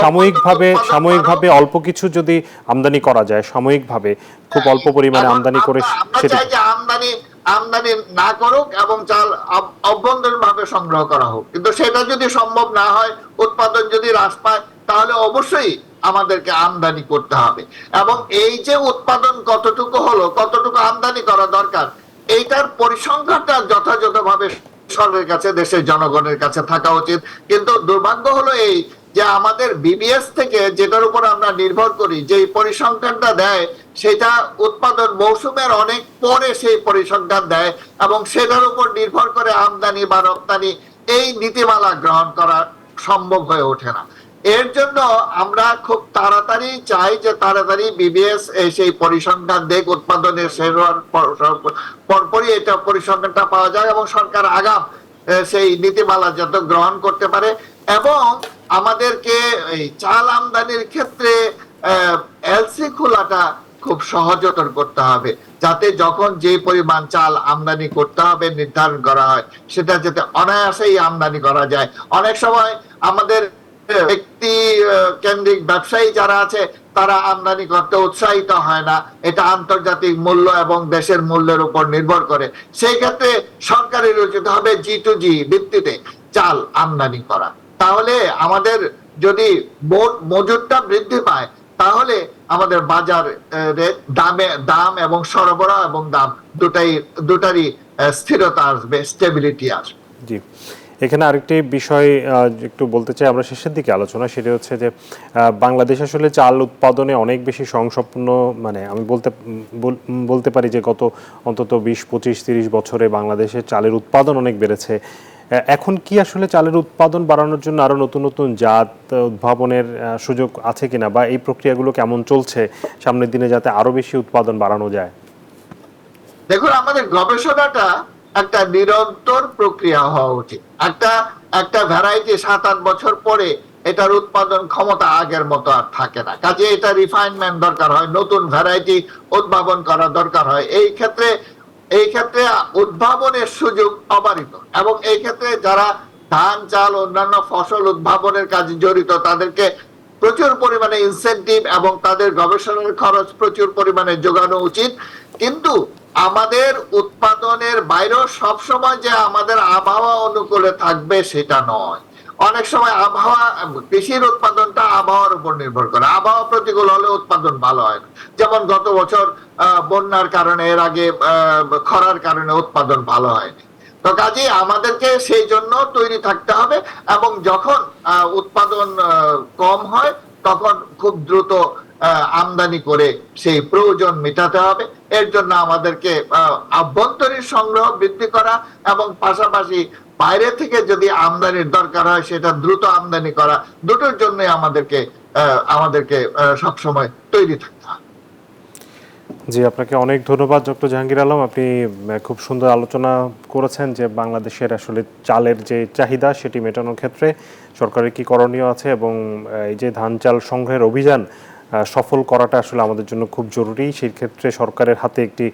সাময়িকভাবে অল্প কিছু যদি আমদানি করা যায়, সাময়িকভাবে খুব অল্প পরিমাণে আমদানি করে, আমরা চাই যে আমদানি না করুক এবং চাল অভ্যন্তরীণ ভাবে সংগ্রহ করা হোক। কিন্তু সেটা যদি সম্ভব না হয়, উৎপাদন যদি হ্রাস পায়, তাহলে অবশ্যই আমাদেরকে আমদানি করতে হবে। এবং এই যে উৎপাদন কতটুকু হলো, কতটুকু আমদানি করা দরকার, এইটার পরিসংখ্যানটা যথাযথভাবে সরকারের কাছে, দেশের জনগণের কাছে থাকা উচিত। কিন্তু দুর্ভাগ্য হলো এই যে আমাদের বিবিএস থেকে, যেটার উপর আমরা নির্ভর করি, যে পরিসংখ্যানটা দেয় সেটা উৎপাদন মৌসুমের অনেক পরে সেই পরিসংখ্যান দেয়, এবং সেটার উপর নির্ভর করে আমদানি বা রপ্তানি এই নীতিমালা গ্রহণ করা সম্ভব হয়ে ওঠে না। এর জন্য আমরা খুব তাড়াতাড়ি চাই যে তাড়াতাড়ি বিবিএস সেই পরিসংখ্যান দেখ, উৎপাদনের শেষ হওয়ার পরপরই এটা পরিসংখ্যানটা পাওয়া যায়, এবং সরকার আগাম সেই নীতিমালা যত গ্রহণ করতে পারে। এবং আমাদেরকে এই চাল আমদানির ক্ষেত্রে এলসি খোলাটা খুব সহজতর করতে হবে, যাতে যখন যে পরিমাণ চাল আমদানি করতে হবে নির্ধারণ করা হয়, সেটা যাতে অনায়াসেই আমদানি করা যায়। অনেক সময় আমাদের ব্যক্তি কেন্দ্রিক ব্যবসায়ী যারা আছে তারা আমদানি করতে উৎসাহিত হয় না, এটা আন্তর্জাতিক মূল্য এবং দেশের মূল্যের উপর নির্ভর করে। সেই ক্ষেত্রে সরকারের উচিত হবে G2G ভিত্তিতে চাল আমদানি করা। তাহলে আমাদের যদি মজুতটা বৃদ্ধি পায় তাহলে আমাদের বাজার দাম এবং সরবরাহ এবং দাম দুটারই স্থিরতা আসবে, স্টেবিলিটি আসবে। জি, এখানে আরেকটি বিষয় একটু বলতে চাই, আমরা শেষের দিকে আলোচনা, সেটা হচ্ছে যে বাংলাদেশ আসলে চাল উৎপাদনে অনেক বেশি স্বয়ংসম্পূর্ণ, মানে আমি বলতে পারি যে গত অন্তত 20, 25, 30 বছরে বাংলাদেশের চালের উৎপাদন অনেক বেড়েছে। এখন কি আসলে চালের উৎপাদন বাড়ানোর জন্য আরো নতুন নতুন জাত উদ্ভাবনের সুযোগ আছে কিনা, বা এই প্রক্রিয়াগুলো কেমন চলছে সামনের দিনে যাতে আরো বেশি উৎপাদন বাড়ানো যায়? দেখুন, আমাদের গবেষণাটা একটা নিরন্তর প্রক্রিয়া হওয়া উচিত। একটা ভ্যারাইটি 7-8 বছর পরে এটার উৎপাদন ক্ষমতা আগের মতো আর থাকে না, কাজে এটা রিফাইনমেন্ট দরকার হয়, নতুন ভ্যারাইটি উদ্ভাবন করা দরকার হয়। এই ক্ষেত্রে উদ্ভাবনের সুযোগ অবারিত, এবং এই ক্ষেত্রে যারা ধান, চাল, অন্যান্য ফসল উদ্ভাবনের কাজে জড়িত তাদেরকে প্রচুর পরিমাণে ইনসেনটিভ এবং তাদের গবেষণার খরচ প্রচুর পরিমাণে যোগানো উচিত। কিন্তু আমাদের উৎপাদনের বাইরেও সবসময় যে আমাদের আবহাওয়া অনুকূলে থাকবে সেটা নয়। অনেক সময় কৃষির উৎপাদনটা আবহাওয়ার উপর নির্ভর করে, আবহাওয়া প্রতিকূল হলে উৎপাদন ভালো হয় না। যেমন গত বছর বন্যার কারণে, এর আগে খরার কারণে উৎপাদন ভালো হয়নি। তো কাজেই আমাদেরকে সেই জন্য তৈরি থাকতে হবে, এবং যখন উৎপাদন কম হয় তখন খুব দ্রুত আমদানি করে সেই প্রয়োজন মেটাতে হবে। এর জন্য আমাদেরকে আভ্যন্তরীণ সংগ্রহ বৃদ্ধি করা এবং পাশাপাশি বাইরে থেকে যদি আমদানির দরকার হয় সেটা দ্রুত আমদানি করা, দুটোর জন্য আমাদেরকে সবসময় তৈরি থাকতে হবে। জি, আপনাকে অনেক ধন্যবাদ ডক্টর জাহাঙ্গীর আলম। আপনি খুব সুন্দর আলোচনা করেছেন যে বাংলাদেশের আসলে চালের যে চাহিদা সেটি মেটানোর ক্ষেত্রে সরকারের কি করণীয় আছে, এবং এই যে ধান চাল সংগ্রহের অভিযান সফল করাটা আসলে আমাদের জন্য খুব জরুরি। সেই ক্ষেত্রে সরকারের হাতে একটি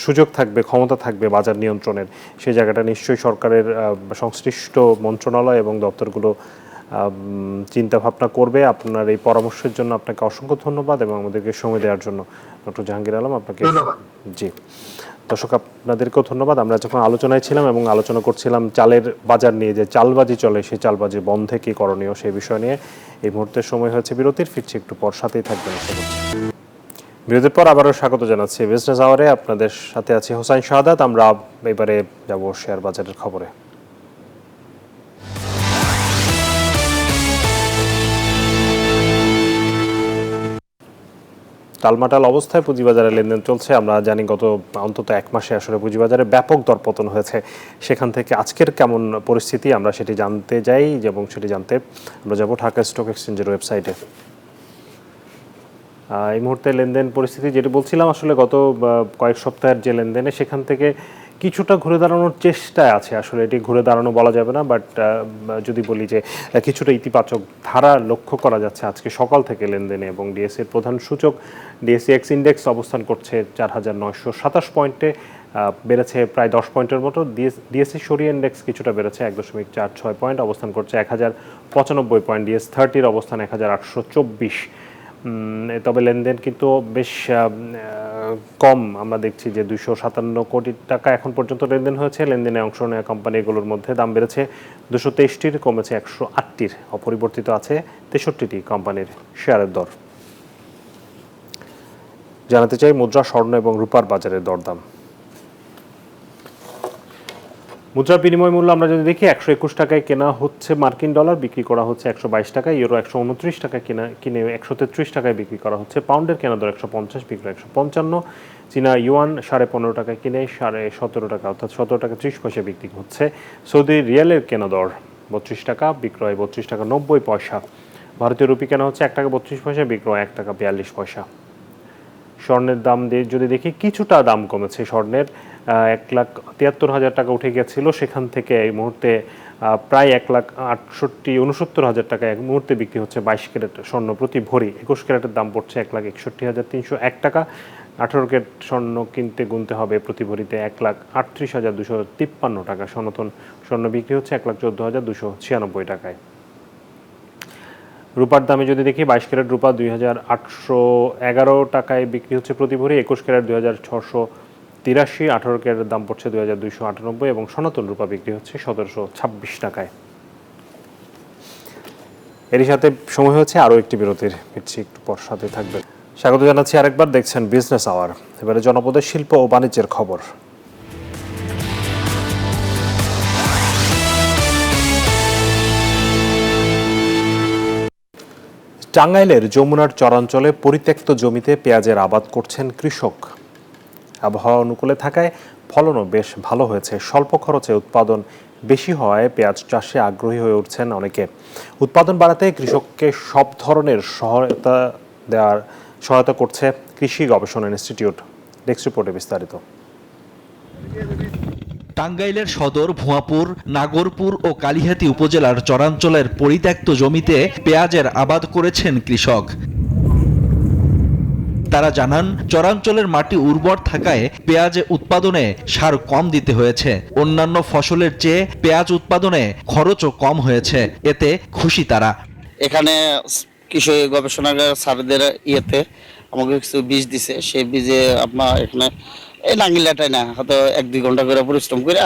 সুযোগ থাকবে, ক্ষমতা থাকবে বাজার নিয়ন্ত্রণের। সেই জায়গাটা নিশ্চয়ই সরকারের সংশ্লিষ্ট মন্ত্রণালয় এবং দপ্তরগুলো চিন্তা ভাবনা করবে। আপনার এই পরামর্শের জন্য আপনাকে অসংখ্য ধন্যবাদ, এবং আমাদেরকে সময় দেওয়ার জন্য ডক্টর জাহাঙ্গীর আলম আপনাকে ধন্যবাদ। জি, দর্শক আপনাদেরকেও ধন্যবাদ। আমরা যখন আলোচনায় ছিলাম এবং আলোচনা করছিলাম চালের বাজার নিয়ে, যে চালবাজি চলে সেই চালবাজি বন্ধে কি করণীয় সেই বিষয় নিয়ে, এই মুহূর্তে সময় হয়েছে বিরতির। ফিরছি একটু পর, সাথেই থাকবেন। বিরতির পর আবারও স্বাগত জানাচ্ছি বিজনেস আওয়ারে। আপনাদের সাথে আছে হোসাইন শাহাদাত। আমরা এবারে যাব শেয়ার বাজারের খবরে। টালমাটাল অবস্থায় পুঁজিবাজারে লেনদেন চলছে। আমরা জানি গত অন্তত 1 মাসে আসলে পুঁজিবাজারে ব্যাপক দরপতন হয়েছে। সেখান থেকে আজকের কেমন পরিস্থিতি আমরা সেটি জানতে যাই, এবং সেটি জানতে আমরা যাব ঢাকা স্টক এক্সচেঞ্জের ওয়েবসাইটে। এই মুহূর্তে লেনদেন পরিস্থিতি যেটি বলছিলাম, আসলে গত কয়েক সপ্তাহের যে লেনদেনে সেখান থেকে কিছুটা ঘুরে দাঁড়ানোর চেষ্টায় আছে। আসলে এটি ঘুরে দাঁড়ানো বলা যাবে না, বাট যদি বলি যে কিছুটা ইতিবাচক ধারা লক্ষ্য করা যাচ্ছে আজকে সকাল থেকে লেনদেনে। এবং ডিএসসির প্রধান সূচক ডিএসসি এক্স ইন্ডেক্স অবস্থান করছে 4927 পয়েন্টে, বেড়েছে প্রায় 10 পয়েন্টের মতো। ডিএসসি সরিয়ে ইন্ডেক্স কিছুটা বেড়েছে 1.46 পয়েন্ট, অবস্থান করছে 1095 পয়েন্ট। ডিএস 30-র অবস্থান 1824। তবে লেনদেন কিন্তু বেশ কম। আমরা দেখছি যে 257 কোটি টাকা এখন পর্যন্ত লেনদেন হয়েছে। লেনদেনে অংশ নেওয়া কোম্পানিগুলোর মধ্যে দাম বেড়েছে 223টির, কমেছে 108টির, অপরিবর্তিত আছে 63টি কোম্পানির শেয়ারের দর। জানাতে চাই মুদ্রা, স্বর্ণ এবং রূপার বাজারের দরদাম। মুদ্রার বিনিময় মূল্য আমরা যদি দেখি, 121 টাকায় কেনা হচ্ছে মার্কিন ডলার, বিক্রি করা হচ্ছে 122 টাকায়। ইউরো 129 টাকায় কিনে 133 টাকায় বিক্রি করা হচ্ছে। পাউন্ডের কেনা দর 150, বিক্রি 155। চীনা ইউয়ান 15.5 টাকায় কিনে 17.5 টাকা, অর্থাৎ 17 টাকা 30 পয়সা বিক্রি হচ্ছে। সৌদি রিয়ালের কেনা দর 32 টাকা, বিক্রয় 32 টাকা 90 পয়সা। ভারতীয় রুপি কেনা হচ্ছে 1 টাকা 32 পয়সা, বিক্রয় 1 টাকা 42 পয়সা। স্বর্ণের দাম দিয়ে যদি দেখি, কিছুটা দাম কমেছে স্বর্ণের। 1,73,000 টাকা উঠে গেছিল, সেখান থেকে এই মুহূর্তে প্রায় 1,69,000 টাকা এক মুহূর্তে বিক্রি হচ্ছে 22 ক্যারেট স্বর্ণ প্রতি ভরি। 21 ক্যারেটের দাম পড়ছে 1,61,301 টাকা। 18 ক্যারেট স্বর্ণ কিনতে গুনতে হবে প্রতি ভরিতে 1,38,253 টাকা। সনাতন স্বর্ণ বিক্রি হচ্ছে 1,14,296 টাকায়। রূপার দামে যদি দেখি 22 ক্যারেট রূপা 2811 টাকায় বিক্রি হচ্ছে প্রতি ভরি, 21 ক্যারেট 2683, 18 ক্যারেটের দাম পড়ছে 2298 এবং সনাতন রূপা বিক্রি হচ্ছে 1726 টাকায়। এরই সাথে সময় হচ্ছে আরও একটি বিরতির, ফিরছি একটু পর, সাথে থাকবে। স্বাগত জানাচ্ছি আরেকবার, দেখছেন বিজনেস আওয়ার। এবারে জনপদের শিল্প ও বাণিজ্যের খবর। টাঙ্গাইলের যমুনার চরাঞ্চলে পরিত্যক্ত জমিতে পেঁয়াজের আবাদ করছেন কৃষক। আবহাওয়া অনুকূলে থাকায় ফলনও বেশ ভালো হয়েছে। স্বল্প খরচে উৎপাদন বেশি হওয়ায় পেঁয়াজ চাষে আগ্রহী হয়ে উঠছেন অনেকে। উৎপাদন বাড়াতে কৃষককে সব ধরনের সহায়তা করছে কৃষি গবেষণা ইনস্টিটিউট। ডেস্ক রিপোর্টে বিস্তারিত। টাঙ্গাইলের সদর, ভুয়াপুর, নাগরপুর ও কালিহাতী উপজেলার চরাঞ্চলের পরিত্যক্ত জমিতে পেঁয়াজের আবাদ করেছেন কৃষক। তারা জানান, চরাঞ্চলের মাটি উর্বর থাকায় পেঁয়াজ উৎপাদনে সার কম দিতে হয়েছে। অন্যান্য ফসলের চেয়ে পেঁয়াজ উৎপাদনে খরচও কম হয়েছে, এতে খুশি তারা। এখানে কৃষি গবেষণাগার স্যারদের ইয়েতে আমাকে কিছু বীজ দিছে, সেই বীজে আপনার এখানে এই নাঙ্গিলাটাই না, হয়তো 1-2 ঘন্টা করে পরিশ্রম করে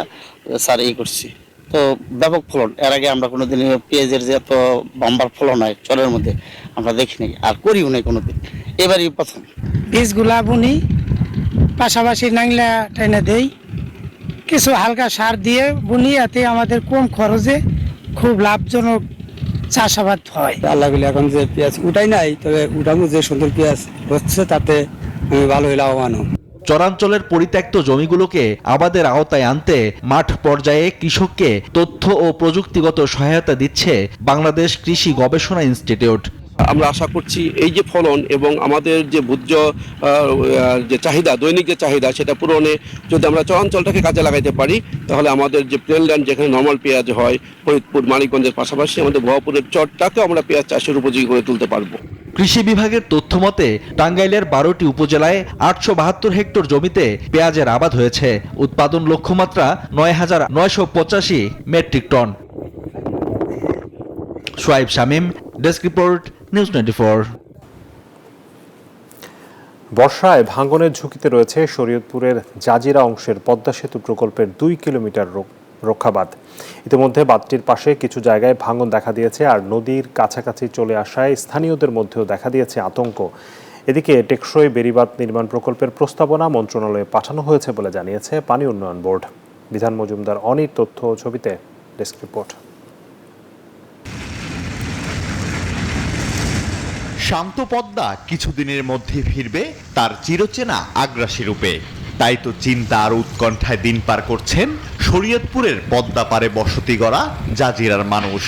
স্যার করছি, তো ব্যাপক ফলন। এর আগে আমরা কোনোদিন পেঁয়াজের যে এত বাম্বার ফলন হয় চরের মধ্যে আমরা দেখিনি, আর করিও নাই কোনোদিন, এবারই প্রথম। বীজগুলা বুনি, পাশাপাশি নাংলা টেনে দেই, কিছু হালকা সার দিয়ে বুনি, এতে আমাদের কম খরচে খুব লাভজনক চাষাবাদ হয়। আল্লাহ বলে এখন যে পেঁয়াজ উঠাই নাই, তবে উঠানো যে সুন্দর পেঁয়াজ হচ্ছে তাতে আমি ভালোই লাভবান। চরাঞ্চলের পরিত্যক্ত জমিগুলোকে আবাদের আওতায় আনতে মাঠ পর্যায়ে কৃষককে তথ্য ও প্রযুক্তিগত সহায়তা দিচ্ছে বাংলাদেশ কৃষি গবেষণা ইনস্টিটিউট। আমরা আশা করছি এই যে ফলন এবং আমাদের যে ভোজ্য যে চাহিদা, দৈনিক যে চাহিদা, সেটা পূরণে যদি আমরা চরাঞ্চলটাকে কাজে লাগাইতে পারি, তাহলে আমাদের যে প্লেনল্যান্ড যেখানে নর্মাল পেঁয়াজ হয়, ফরিদপুর, মানিকগঞ্জের পাশাপাশি আমাদের ভুয়াপুরের চরটাকেও আমরা পেঁয়াজ চাষের উপযোগী করে তুলতে পারবো। কৃষি বিভাগের তথ্য মতে টাঙ্গাইলের 12টি উপজেলায় 872 হেক্টর জমিতে পেঁয়াজের আবাদ হয়েছে। উৎপাদন লক্ষ্যমাত্রা 9,985 metric ton. Shoaib Shamim, desk report, news 24। বর্ষায় ভাঙনের ঝুঁকিতে রয়েছে শরীয়তপুরের জাজিরা অংশের পদ্মা সেতু প্রকল্পের 2 কিলোমিটার রক্ষাবাঁধ। ইতিমধ্যে বাঁধটির পাশে কিছু জায়গায় ভাঙন দেখা দিয়েছে, আর নদীর কাছাকাছি চলে আসায় স্থানীয়দের মধ্যেও দেখা দিয়েছে আতঙ্ক। এদিকে টেকসই বেড়িবাঁধ নির্মাণ প্রকল্পের প্রস্তাবনা মন্ত্রণালয়ে পাঠানো হয়েছে বলে জানিয়েছে পানি উন্নয়ন বোর্ড। বিধান মজুমদার অনির তথ্য ও ছবিতে ডেস্ক রিপোর্ট। শান্ত পদ্মা কিছুদিনের মধ্যে ফিরবে তার চিরচেনা আগ্রাসী রূপে। তাই তো চিন্তা আর উৎকণ্ঠায় দিন পার করছেন শরীয়তপুরের পদ্মা পারে বসতি গড়া জাজিরার মানুষ।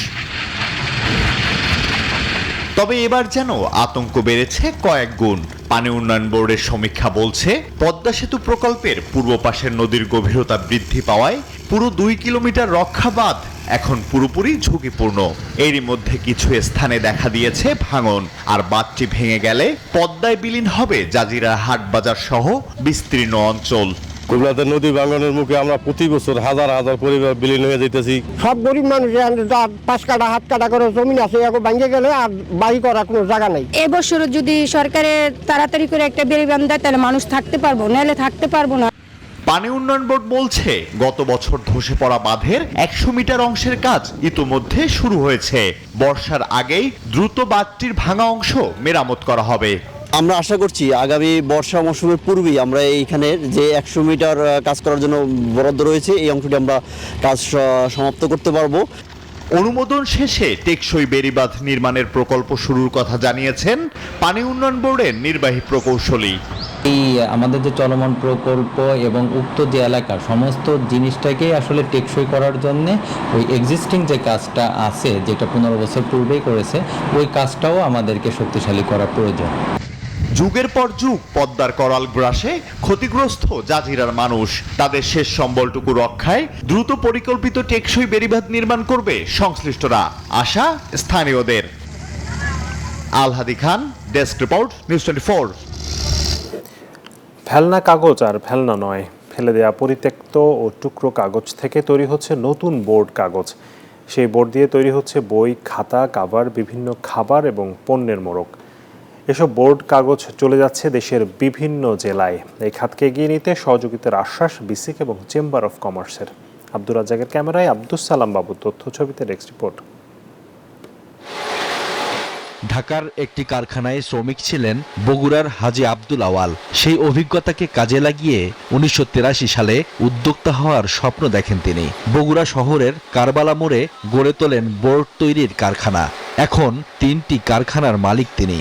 তবে এবার যেন আতঙ্ক বেড়েছে কয়েক গুণ। পানি উন্নয়ন বোর্ডের সমীক্ষা বলছে, পদ্মা সেতু প্রকল্পের পূর্ব পাশের নদীর গভীরতা বৃদ্ধি পাওয়ায় পুরো 2 কিলোমিটার রক্ষা বাঁধ এখন পুরোপুরি ঝুঁকিপূর্ণ। এরই মধ্যে কিছু স্থানে দেখা দিয়েছে ভাঙন, আর বাঁধটি ভেঙে গেলে পদ্মায় বিলীন হবে জাজিরা হাট বাজার সহ বিস্তীর্ণ অঞ্চল। কুমিল্লাতে নদী ভাঙনের মুখে আমরা প্রতি বছর হাজার হাজার পরিবার বিলীন হয়ে যেতেছি। সব গরিব মানুষ 5 কাঠা 7 কাঠা করে জমি আছে, এখন ভাঙে গেলে আর বাড়ি করার কোনো জায়গা নাই। এবছর যদি সরকারে তাড়াতাড়ি করে একটা বেড়িবাঁধ দেয়, তাহলে মানুষ থাকতে পারবো, নাহলে থাকতে পারবো না। পানি উন্নয়ন বোর্ড বলছে, গত বছর ধসে পড়া বাঁধের 100 মিটার অংশের কাজ ইতোমধ্যে শুরু হয়েছে। বর্ষার আগেই দ্রুত বাঁধটির ভাঙা অংশ মেরামত করা হবে। আমরা আশা করছি আগামী বর্ষা মৌসুমের পূর্বেই আমরা এইখানে যে 100 মিটার কাজ করার জন্য বরাদ্দ রয়েছে, এই অংশটি আমরা কাজ সমাপ্ত করতে পারবো। অনুমোদন শেষে টেকসই বেড়িবাঁধ নির্মাণের প্রকল্প শুরুর কথা জানিয়েছেন পানি উন্নয়ন বোর্ডের নির্বাহী প্রকৌশলী। এই আমাদের যে চলমান প্রকল্প এবং উক্ত যে এলাকা সমস্ত জিনিসটাকে আসলে টেকসই করার জন্য ওই এক্সিস্টিং যে কাজটা আছে, যেটা 15 বছর পূর্বেই করেছে, ওই কাজটাও আমাদেরকে শক্তিশালী করা প্রয়োজন। যুগের পর যুগ পদ্মার করাল গ্রাসে ক্ষতিগ্রস্ত জাজিরার মানুষ। তাদের শেষ সম্বলটুকু রক্ষায় দ্রুত পরিকল্পিত টেকসই বেড়িবাঁধ নির্মাণ করবে সংশ্লিষ্টরা, আশা স্থানীয়দের। আলহাদি খান, ডেস্ক রিপোর্ট, নিউজ 24। ফেলনা কাগজ আর ফেলনা নয়, ফেলে দেয়া পরিত্যক্ত ও টুকরো কাগজ থেকে তৈরি হচ্ছে নতুন বোর্ড কাগজ। সেই বোর্ড দিয়ে তৈরি হচ্ছে বই, খাতা, কাভার, বিভিন্ন খাবার এবং পণ্যের মোড়ক। এসব বোর্ড কাগজ চলে যাচ্ছে দেশের বিভিন্ন জেলায়। এই খাতকে এগিয়ে নিতে সহযোগিতার আশ্বাস বিসিক এবং চেম্বার অফ কমার্সের। আব্দুর রাজ্জাকের ক্যামেরায় আব্দুস সালাম বাবুর তথ্য ছবিতে ডেস্ক রিপোর্ট। ঢাকার একটি কারখানায় শ্রমিক ছিলেন বগুড়ার হাজী আব্দুল আওয়াল। সেই অভিজ্ঞতাকে কাজে লাগিয়ে 1983 সালে উদ্যোক্তা হওয়ার স্বপ্ন দেখেন তিনি। বগুড়া শহরের কারবালা মোড়ে গড়ে তোলেন বোর্ড তৈরির কারখানা। এখন 3টি কারখানার মালিক তিনি।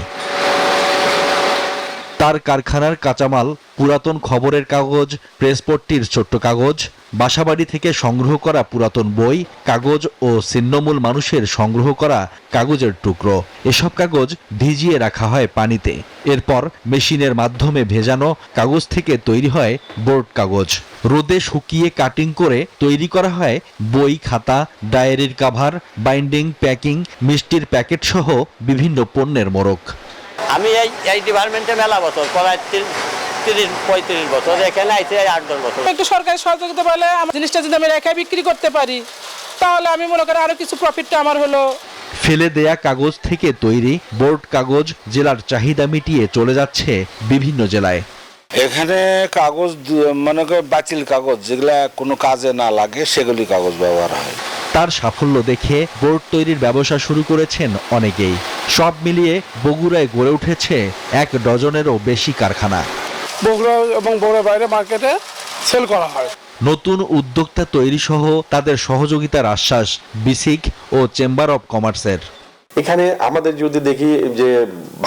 তার কারখানার কাঁচামাল পুরাতন খবরের কাগজ, প্রেসপট্টির ছোট্ট কাগজ, বাসাবাড়ি থেকে সংগ্রহ করা পুরাতন বই, কাগজ ও ছিন্নমূল মানুষের সংগ্রহ করা কাগজের টুকরো। এসব কাগজ ভিজিয়ে রাখা হয় পানিতে। এরপর মেশিনের মাধ্যমে ভেজানো কাগজ থেকে তৈরি হয় বোর্ড কাগজ। রোদে শুকিয়ে কাটিং করে তৈরি করা হয় বই, খাতা, ডায়েরির কাভার, বাইন্ডিং, প্যাকিং, মিষ্টির প্যাকেট সহ বিভিন্ন পণ্যের মোড়ক। আমি এই ডিপার্টমেন্টে মেলা বছর, প্রায় 30-35 বছর, এখানে আইতে 8-10 বছর। একটু সরকারি সহযোগিতা পেলে আমার জিনিসটা যদি আমি রেখে বিক্রি করতে পারি, তাহলে আমি মনে করি আরো কিছু প্রফিটটা আমার হলো। ফেলে দেয়া কাগজ থেকে তৈরি বোর্ড কাগজ জেলার চাহিদা মিটিয়ে চলে যাচ্ছে বিভিন্ন জেলায়। এখানে কাগজ মনে করে বাতিল কাগজ, যেগুলা কোনো কাজে না লাগে সেগুলি কাগজ ব্যবহার হয়। তার সাফল্য দেখে বোর্ড তৈরির ব্যবসা শুরু করেছেন অনেকেই। সব মিলিয়ে বগুড়ায় গড়ে উঠেছে 1 ডজনেরও বেশি কারখানা। বগুড়া এবং বগুড়ার বাইরে মার্কেটে সেল করা হয়। নতুন উদ্যোক্তা তৈরি সহ তাদের সহযোগিতার আশ্বাস বিসিক ও চেম্বার অব কমার্সের। এখানে আমাদের যদি দেখি যে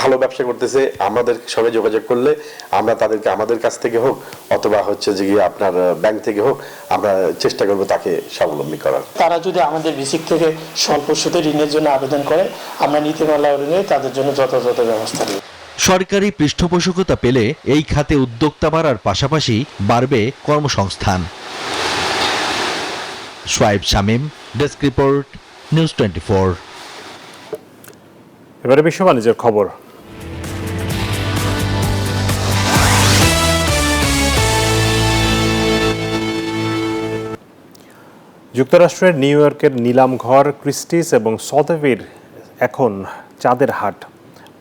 ভালো ব্যবসা করতেছে, আমাদের সঙ্গে যোগাযোগ করলে আমরা তাদেরকে আমাদের কাছ থেকে হোক অথবা হচ্ছে যে আপনার ব্যাংক থেকে হোক, আমরা চেষ্টা করব তাকে স্বাবলম্বী করার। তারা যদি আমাদের বিসিক থেকে স্বল্প সুদে ঋণের জন্য আবেদন করে, আমরা নীতিমালা অনুযায়ী তাদের জন্য যথাযথ ব্যবস্থা নিই। সরকারি পৃষ্ঠপোষকতা পেলে এই খাতে উদ্যোক্তা বাড়ার পাশাপাশি বাড়বে কর্মসংস্থান। Shoaib Shamim, desk report, news 24। এবারে বিশ্ব বাণিজ্যের খবর। যুক্তরাষ্ট্রের নিউ ইয়র্কের নিলামঘর ক্রিস্টিস এবং সথেভির এখন চাঁদের হাট।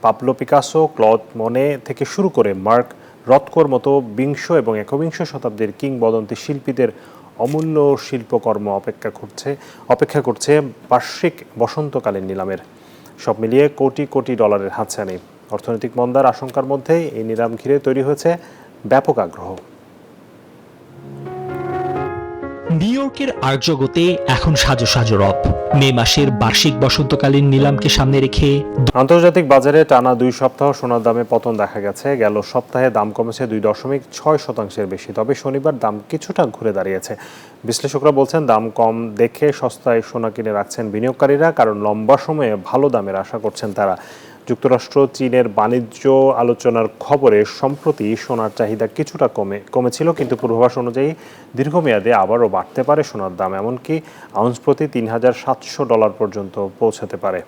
পাবলো পিকাসো, ক্লদ মনে থেকে শুরু করে মার্ক রথকোর মতো বিংশ এবং একবিংশ শতাব্দীর কিংবদন্তি শিল্পীদের অমূল্য শিল্পকর্ম অপেক্ষা করছে বার্ষিক বসন্তকালীন নিলামের। সব মিলিয়ে কোটি কোটি ডলারের হাতছানি। অর্থনৈতিক মন্দার আশঙ্কার মধ্যে এই নিলাম ঘিরে তৈরি হয়েছে ব্যাপক আগ্রহ। নিউ ইয়র্কের আর্ট জগতে এখন সাজো সাজো রব। মে মাসের বার্ষিক বসন্তকালীন নিলামকে সামনে রেখে আন্তর্জাতিক বাজারে টানা 2 সপ্তাহ সোনার দামে পতন দেখা গেছে। গেল সপ্তাহে দাম কমেছে 2.6% বেশি। তবে শনিবার দাম কিছুটা ঘুরে দাঁড়িয়েছে। বিশ্লেষকরা বলছেন দাম কম দেখে সস্তায় সোনা কিনে রাখছেন বিনিয়োগকারীরা, কারণ লম্বা সময়ে ভালো দামের আশা করছেন তারা। যুক্তরাষ্ট্র চীনের বাণিজ্য আলোচনার খবরে সম্প্রতি সোনার চাহিদা কিছুটা কমেছিল, কিন্তু পূর্বাভাস অনুযায়ী দীর্ঘমেয়াদে আবারও বাড়তে পারে সোনার দাম, এমনকি আউন্স প্রতি $3,700 পর্যন্ত পৌঁছাতে পারে।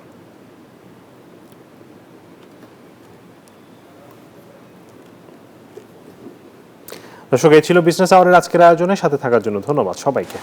দর্শক, এই ছিল বিজনেস আওয়ারের আজকের আয়োজনে। সাথে থাকার জন্য ধন্যবাদ সবাইকে।